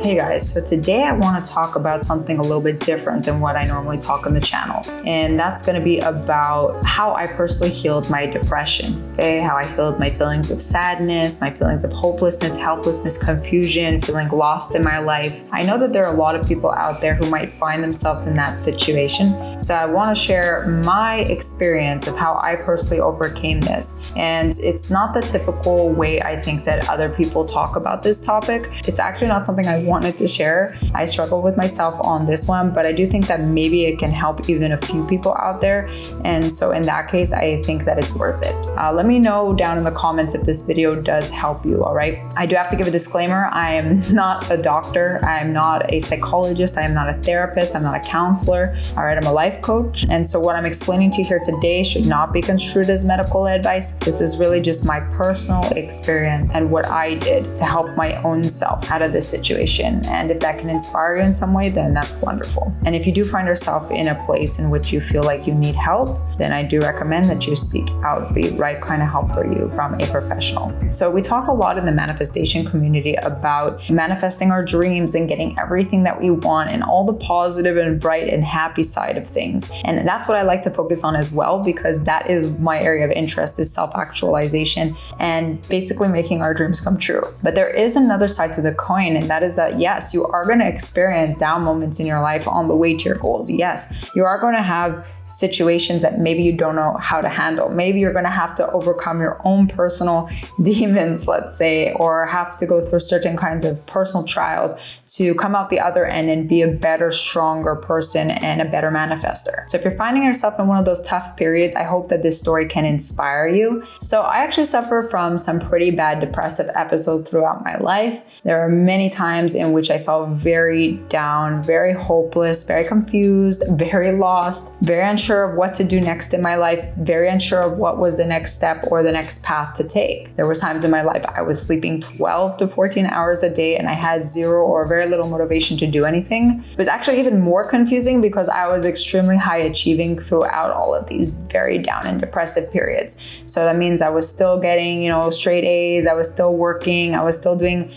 Hey guys, so today I want to talk about something a little bit different than what I normally talk on the channel. And that's going to be about how I personally healed my depression. Okay, how I healed my feelings of sadness, my feelings of hopelessness, helplessness, confusion, feeling lost in my life. I know that there are a lot of people out there who might find themselves in that situation. So I want to share my experience of how I personally overcame this. And it's not the typical way I think that other people talk about this topic. It's actually not something I wanted to share. I struggle with myself on this one, but I do think that maybe it can help even a few people out there. And so in that case, I think that it's worth it. Let me know down in the comments if this video does help you, all right? I do have to give a disclaimer. I am not a doctor. I am not a psychologist. I am not a therapist. I'm not a counselor, all right? I'm a life coach. And so what I'm explaining to you here today should not be construed as medical advice. This is really just my personal experience and what I did to help my own self out of this situation. And if that can inspire you in some way, then that's wonderful. And if you do find yourself in a place in which you feel like you need help, then I do recommend that you seek out the right kind of help for you from a professional. So we talk a lot in the manifestation community about manifesting our dreams and getting everything that we want and all the positive and bright and happy side of things. And that's what I like to focus on as well, because that is my area of interest, is self-actualization and basically making our dreams come true. But there is another side to the coin, and that is that yes, you are going to experience down moments in your life on the way to your goals. Yes, you are going to have situations that maybe you don't know how to handle. Maybe you're going to have to overcome your own personal demons, let's say, or have to go through certain kinds of personal trials to come out the other end and be a better, stronger person and a better manifester. So if you're finding yourself in one of those tough periods, I hope that this story can inspire you. So I actually suffer from some pretty bad depressive episodes throughout my life. There are many times in which I felt very down, very hopeless, very confused, very lost, very unsure of what to do next in my life, very unsure of what was the next step or the next path to take. There were times in my life I was sleeping 12 to 14 hours a day and I had zero or very little motivation to do anything. It was actually even more confusing because I was extremely high achieving throughout all of these very down and depressive periods. So that means I was still getting, straight A's, I was still working, I was still doing,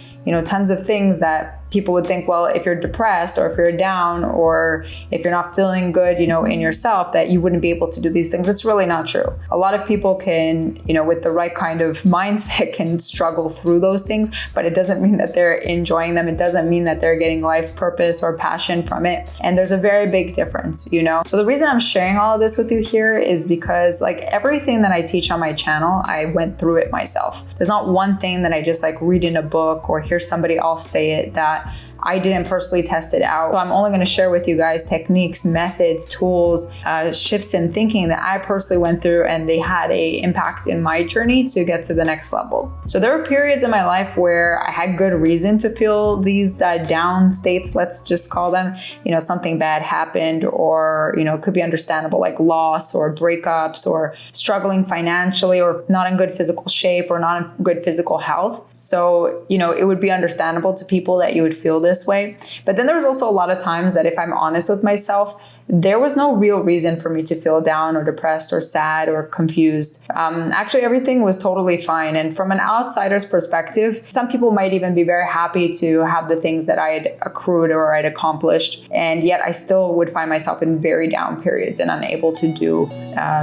tons of things that people would think, well, if you're depressed or if you're down or if you're not feeling good, in yourself, that you wouldn't be able to do these things. It's really not true. A lot of people can, with the right kind of mindset, can struggle through those things, but it doesn't mean that they're enjoying them. It doesn't mean that they're getting life purpose or passion from it. And there's a very big difference, So the reason I'm sharing all of this with you here is because like everything that I teach on my channel, I went through it myself. There's not one thing that I just read in a book or hear somebody else say it that I didn't personally test it out. So I'm only going to share with you guys techniques, methods, tools, shifts in thinking that I personally went through, and they had an impact in my journey to get to the next level. So there were periods in my life where I had good reason to feel these down states, let's just call them. Something bad happened, or it could be understandable, like loss or breakups or struggling financially or not in good physical shape or not in good physical health. So, it would be understandable to people that you would feel this way. But then there was also a lot of times that if I'm honest with myself, there was no real reason for me to feel down or depressed or sad or confused. Actually, everything was totally fine. And from an outsider's perspective, some people might even be very happy to have the things that I had accrued or I'd accomplished. And yet I still would find myself in very down periods and unable to do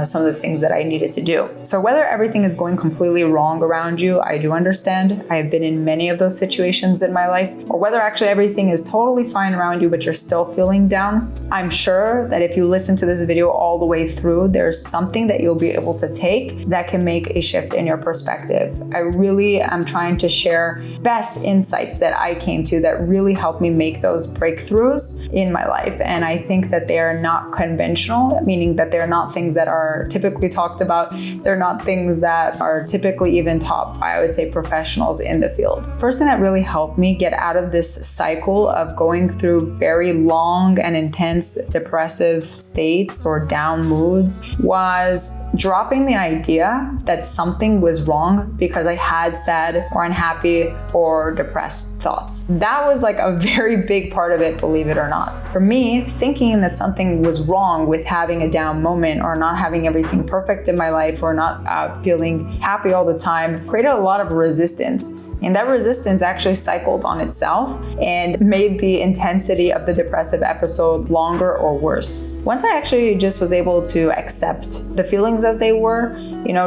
some of the things that I needed to do. So whether everything is going completely wrong around you, I do understand. I have been in many of those situations in my life. Or whether actually everything is totally fine around you, but you're still feeling down, I'm sure that if you listen to this video all the way through, there's something that you'll be able to take that can make a shift in your perspective. I really am trying to share best insights that I came to that really helped me make those breakthroughs in my life. And I think that they are not conventional, meaning that they're not things that are typically talked about. They're not things that are typically even taught by, I would say, professionals in the field. First thing that really helped me get out of this cycle of going through very long and intense depression states or down moods was dropping the idea that something was wrong because I had sad or unhappy or depressed thoughts. That was a very big part of it, believe it or not. For me, thinking that something was wrong with having a down moment or not having everything perfect in my life or not feeling happy all the time created a lot of resistance. And that resistance actually cycled on itself and made the intensity of the depressive episode longer or worse. Once I actually just was able to accept the feelings as they were,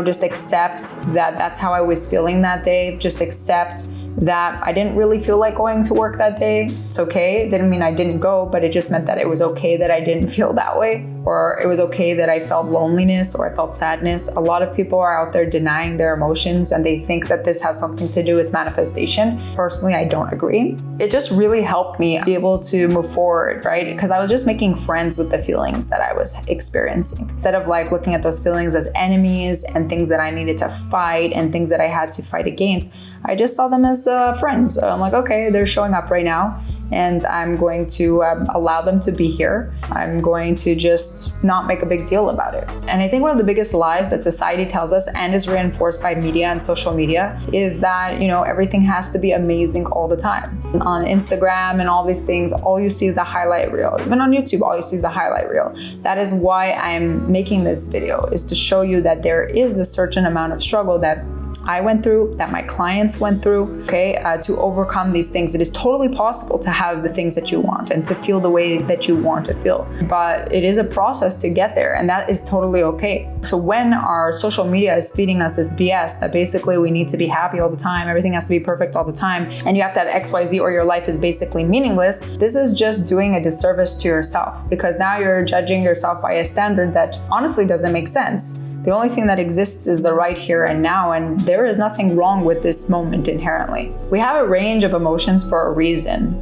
just accept that that's how I was feeling that day, just accept that I didn't really feel like going to work that day. It's okay. It didn't mean I didn't go, but it just meant that it was okay that I didn't feel that way, or it was okay that I felt loneliness or I felt sadness. A lot of people are out there denying their emotions and they think that this has something to do with manifestation. Personally, I don't agree. It just really helped me be able to move forward, right? Because I was just making friends with the feelings that I was experiencing. Instead of like looking at those feelings as enemies and things that I needed to fight and things that I had to fight against, I just saw them as friends. I'm like, okay, they're showing up right now and I'm going to allow them to be here. I'm going to just not make a big deal about it. And I think one of the biggest lies that society tells us and is reinforced by media and social media is that, everything has to be amazing all the time. On Instagram and all these things, all you see is the highlight reel. Even on YouTube, all you see is the highlight reel. That is why I'm making this video, is to show you that there is a certain amount of struggle that I went through, that my clients went through, to overcome these things. It is totally possible to have the things that you want and to feel the way that you want to feel. But it is a process to get there, and that is totally okay. So when our social media is feeding us this BS that basically we need to be happy all the time, everything has to be perfect all the time, and you have to have XYZ or your life is basically meaningless, this is just doing a disservice to yourself, because now you're judging yourself by a standard that honestly doesn't make sense. The only thing that exists is the right here and now, and there is nothing wrong with this moment inherently. We have a range of emotions for a reason.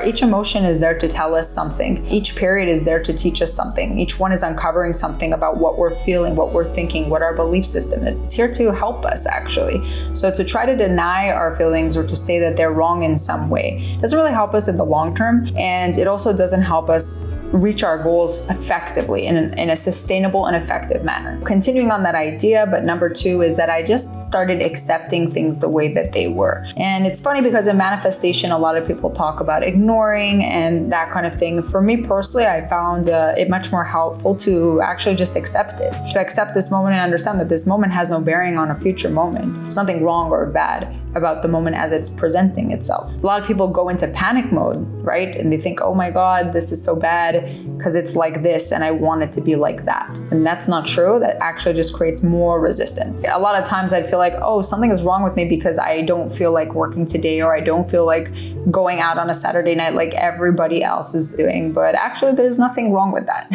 Each emotion is there to tell us something. Each period is there to teach us something. Each one is uncovering something about what we're feeling, what we're thinking, what our belief system is. It's here to help us, actually. So to try to deny our feelings or to say that they're wrong in some way doesn't really help us in the long term, and it also doesn't help us reach our goals effectively in a sustainable and effective manner. Continuing on that idea, but number 2 is that I just started accepting things the way that they were. And it's funny because in manifestation, a lot of people talk about ignoring and that kind of thing. For me personally, I found it much more helpful to actually just accept it, to accept this moment and understand that this moment has no bearing on a future moment. There's nothing wrong or bad about the moment as it's presenting itself. So a lot of people go into panic mode, right? And they think, oh my God, this is so bad because it's like this and I want it to be like that. And that's not true. That actually just creates more resistance. A lot of times I'd feel like, oh, something is wrong with me because I don't feel like working today, or I don't feel like going out on a Saturday night like everybody else is doing. But actually there's nothing wrong with that.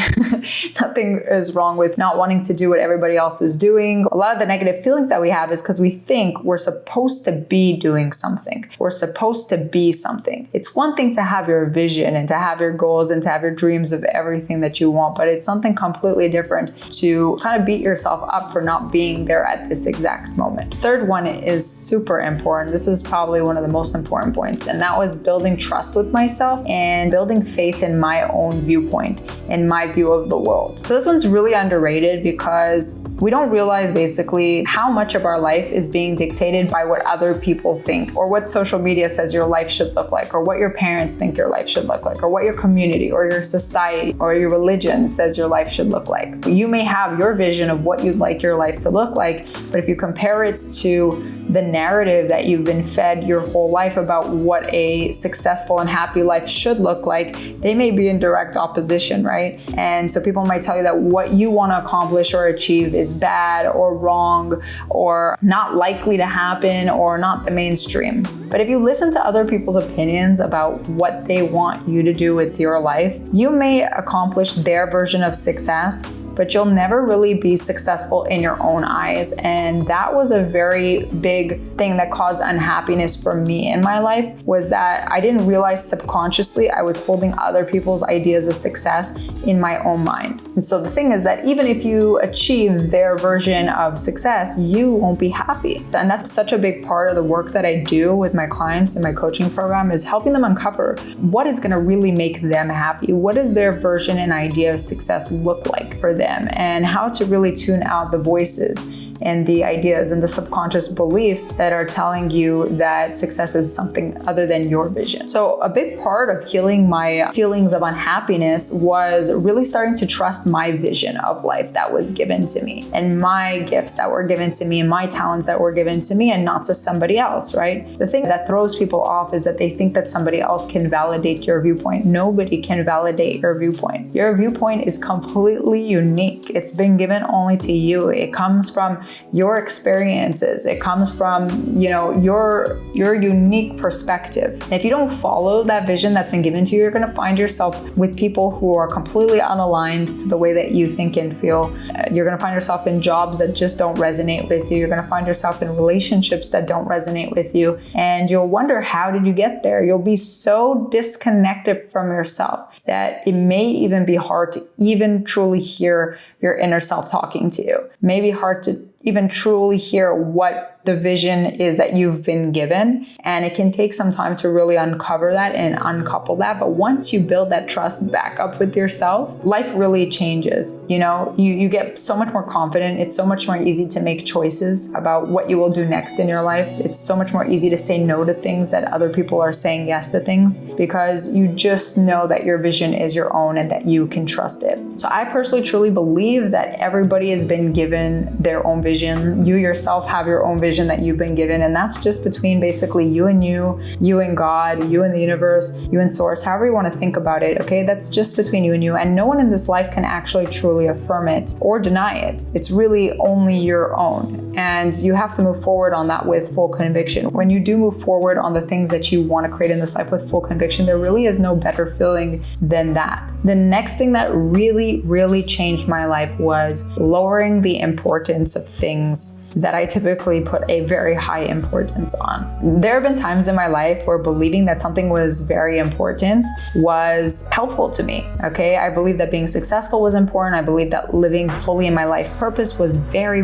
Nothing is wrong with not wanting to do what everybody else is doing. A lot of the negative feelings that we have is because we think we're supposed to be doing something. We're supposed to be something. It's one thing to have your vision and to have your goals and to have your dreams of everything that you want, but it's something completely different to kind of beat yourself up for not being there at this exact moment. Third one is super important. This is probably one of the most important points, and that was building trust with myself and building faith in my own viewpoint, in my view of the world. So this one's really underrated because we don't realize basically how much of our life is being dictated by what other people think, or what social media says your life should look like, or what your parents think your life should look like, or what your community or your society or your religion says your life should look like. You may have your vision of what you'd like your life to look like, but if you compare it to the narrative that you've been fed your whole life about what a successful and happy life should look like, they may be in direct opposition, right? And so people might tell you that what you want to accomplish or achieve is bad or wrong or not likely to happen or not the mainstream. But if you listen to other people's opinions about what they want you to do with your life, you may accomplish their version of success, but you'll never really be successful in your own eyes. And that was a very big thing that caused unhappiness for me in my life, was that I didn't realize subconsciously I was holding other people's ideas of success in my own mind. And so the thing is that even if you achieve their version of success, you won't be happy. And that's such a big part of the work that I do with my clients in my coaching program, is helping them uncover what is going to really make them happy. What does their version and idea of success look like for them, and how to really tune out the voices and the ideas and the subconscious beliefs that are telling you that success is something other than your vision. So a big part of healing my feelings of unhappiness was really starting to trust my vision of life that was given to me, and my gifts that were given to me, and my talents that were given to me, and not to somebody else, right? The thing that throws people off is that they think that somebody else can validate your viewpoint. Nobody can validate your viewpoint. Your viewpoint is completely unique. It's been given only to you. It comes from your experiences. It comes from, your unique perspective. And if you don't follow that vision that's been given to you, you're going to find yourself with people who are completely unaligned to the way that you think and feel. You're going to find yourself in jobs that just don't resonate with you. You're going to find yourself in relationships that don't resonate with you. And you'll wonder, how did you get there? You'll be so disconnected from yourself that it may even be hard to even truly hear your inner self talking to you. It may be hard to even truly hear what the vision is that you've been given. And it can take some time to really uncover that and uncouple that. But once you build that trust back up with yourself, life really changes. You get so much more confident. It's so much more easy to make choices about what you will do next in your life. It's so much more easy to say no to things that other people are saying yes to things, because you just know that your vision is your own and that you can trust it. So I personally truly believe that everybody has been given their own vision. You yourself have your own vision that you've been given, and that's just between basically you and God, you and the universe, you and source, however you want to think about it. Okay, that's just between you and you, and no one in this life can actually truly affirm it or deny it. It's really only your own, and you have to move forward on that with full conviction. When you do move forward on the things that you want to create in this life with full conviction, there really is no better feeling than that. The next thing that really changed my life was lowering the importance of things that I typically put a very high importance on. There have been times in my life where believing that something was very important was helpful to me, okay? I believe that being successful was important. I believe that living fully in my life purpose was very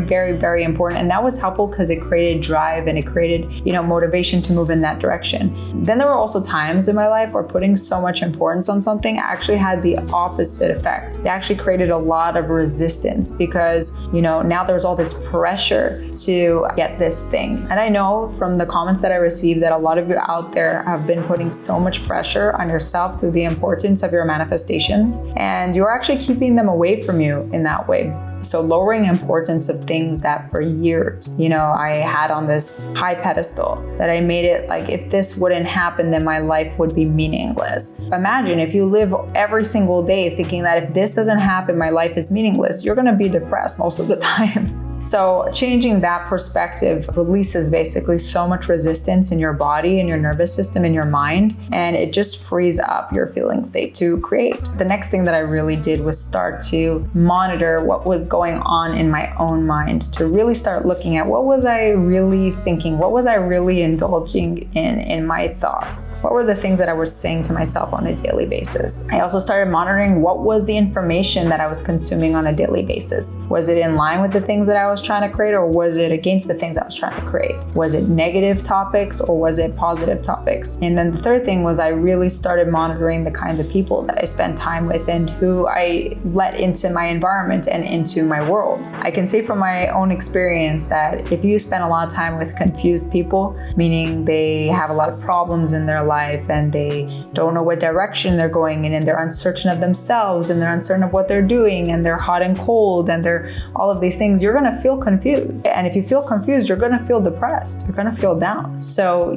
important. And that was helpful because it created drive and it created, motivation to move in that direction. Then there were also times in my life where putting so much importance on something actually had the opposite effect. It actually created a lot of resistance because, now there's all this pressure to get this thing. And I know from the comments that I received that a lot of you out there have been putting so much pressure on yourself through the importance of your manifestations, and you're actually keeping them away from you in that way. So lowering importance of things that for years, I had on this high pedestal, that I made it like, if this wouldn't happen, then my life would be meaningless. Imagine if you live every single day thinking that if this doesn't happen, my life is meaningless, you're going to be depressed most of the time. So changing that perspective releases basically so much resistance in your body, in your nervous system, in your mind, and it just frees up your feeling state to create. The next thing that I really did was start to monitor what was going on in my own mind, to really start looking at what was I really thinking, what was I really indulging in my thoughts, what were the things that I was saying to myself on a daily basis. I also started monitoring what was the information that I was consuming on a daily basis. Was it in line with the things that I was trying to create, or was it against the things I was trying to create? Was it negative topics or was it positive topics? And then the third thing was I really started monitoring the kinds of people that I spent time with and who I let into my environment and into my world. I can say from my own experience that if you spend a lot of time with confused people, meaning they have a lot of problems in their life and they don't know what direction they're going in, and they're uncertain of themselves and they're uncertain of what they're doing, and they're hot and cold and they're all of these things, you're going to feel confused. And if you feel confused, you're going to feel depressed. You're going to feel down. So,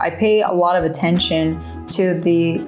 I pay a lot of attention to the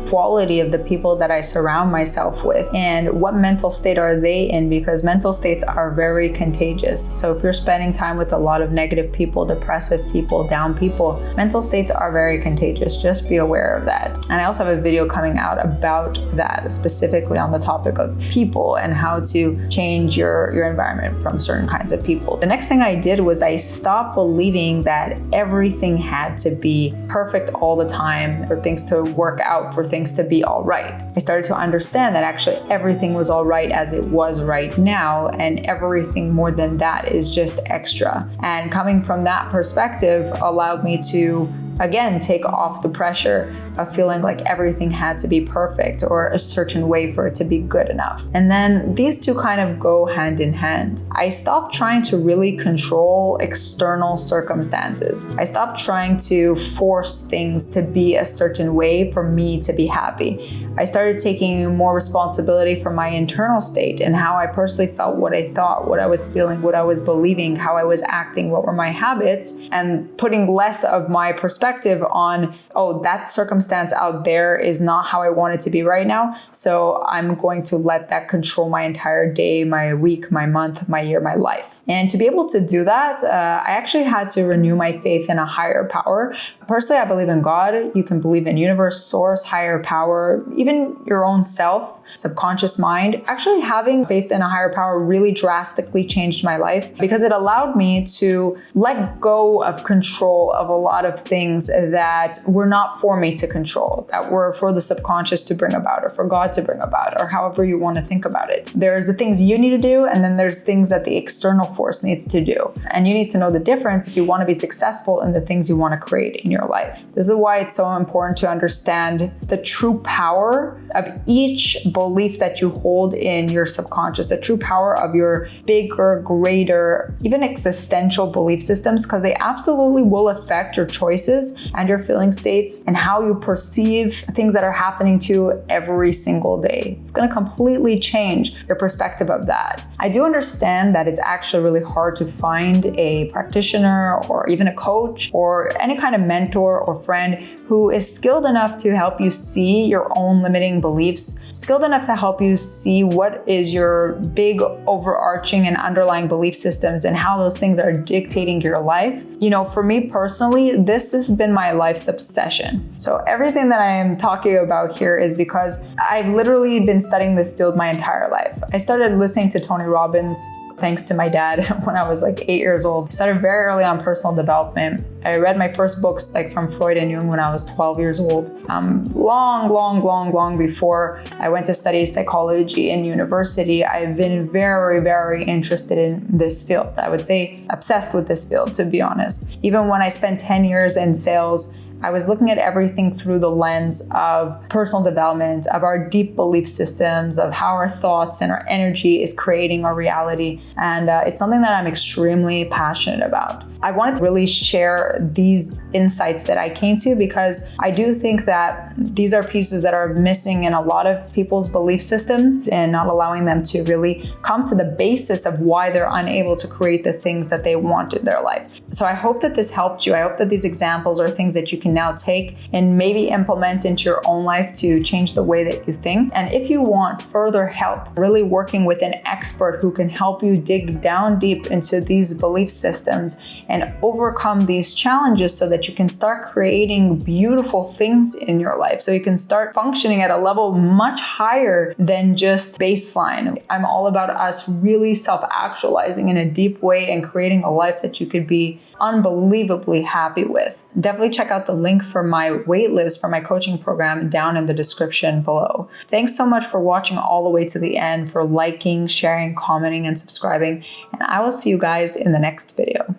quality of the people that I surround myself with and what mental state are they in, because mental states are very contagious. So if you're spending time with a lot of negative people, depressive people, down people, mental states are very contagious. Just be aware of that. And I also have a video coming out about that, specifically on the topic of people and how to change your environment from certain kinds of people. The next thing I did was I stopped believing that everything had to be perfect all the time for things to work out, for things to be all right. I started to understand that actually everything was all right as it was right now, and everything more than that is just extra. And coming from that perspective allowed me to again, take off the pressure of feeling like everything had to be perfect or a certain way for it to be good enough. And then these two kind of go hand in hand. I stopped trying to really control external circumstances. I stopped trying to force things to be a certain way for me to be happy. I started taking more responsibility for my internal state and how I personally felt, what I thought, what I was feeling, what I was believing, how I was acting, what were my habits, and putting less of my perspective on, oh, that circumstance out there is not how I want it to be right now, so I'm going to let that control my entire day, my week, my month, my year, my life. And to be able to do that, I actually had to renew my faith in a higher power. Personally, I believe in God. You can believe in universe, source, higher power, even your own self, subconscious mind. Actually, having faith in a higher power really drastically changed my life because it allowed me to let go of control of a lot of things that were not for me to control, that were for the subconscious to bring about, or for God to bring about, or however you want to think about it. There's the things you need to do, and then there's things that the external force needs to do. And you need to know the difference if you want to be successful in the things you want to create in your life. This is why it's so important to understand the true power of each belief that you hold in your subconscious, the true power of your bigger, greater, even existential belief systems, because they absolutely will affect your choices and your feeling states and how you perceive things that are happening to you every single day. It's going to completely change your perspective of that. I do understand that it's actually really hard to find a practitioner or even a coach or any kind of mentor or friend who is skilled enough to help you see your own limiting beliefs, skilled enough to help you see what is your big overarching and underlying belief systems and how those things are dictating your life. You know, for me personally, this has been my life's obsession. So everything that I am talking about here is because I've literally been studying this field my entire life. I started listening to Tony Robbins thanks to my dad when I was like 8 years old. Started very early on personal development. I read my first books like from Freud and Jung when I was 12 years old. Long before I went to study psychology in university, I've been very, very interested in this field. I would say obsessed with this field, to be honest. Even when I spent 10 years in sales, I was looking at everything through the lens of personal development, of our deep belief systems, of how our thoughts and our energy is creating our reality. And it's something that I'm extremely passionate about. I wanted to really share these insights that I came to because I do think that these are pieces that are missing in a lot of people's belief systems and not allowing them to really come to the basis of why they're unable to create the things that they want in their life. So I hope that this helped you. I hope that these examples are things that you can now take and maybe implement into your own life to change the way that you think. And if you want further help, really working with an expert who can help you dig down deep into these belief systems and overcome these challenges so that you can start creating beautiful things in your life, so you can start functioning at a level much higher than just baseline. I'm all about us really self-actualizing in a deep way and creating a life that you could be unbelievably happy with. Definitely check out the link for my waitlist for my coaching program down in the description below. Thanks so much for watching all the way to the end, for liking, sharing, commenting, and subscribing. And I will see you guys in the next video.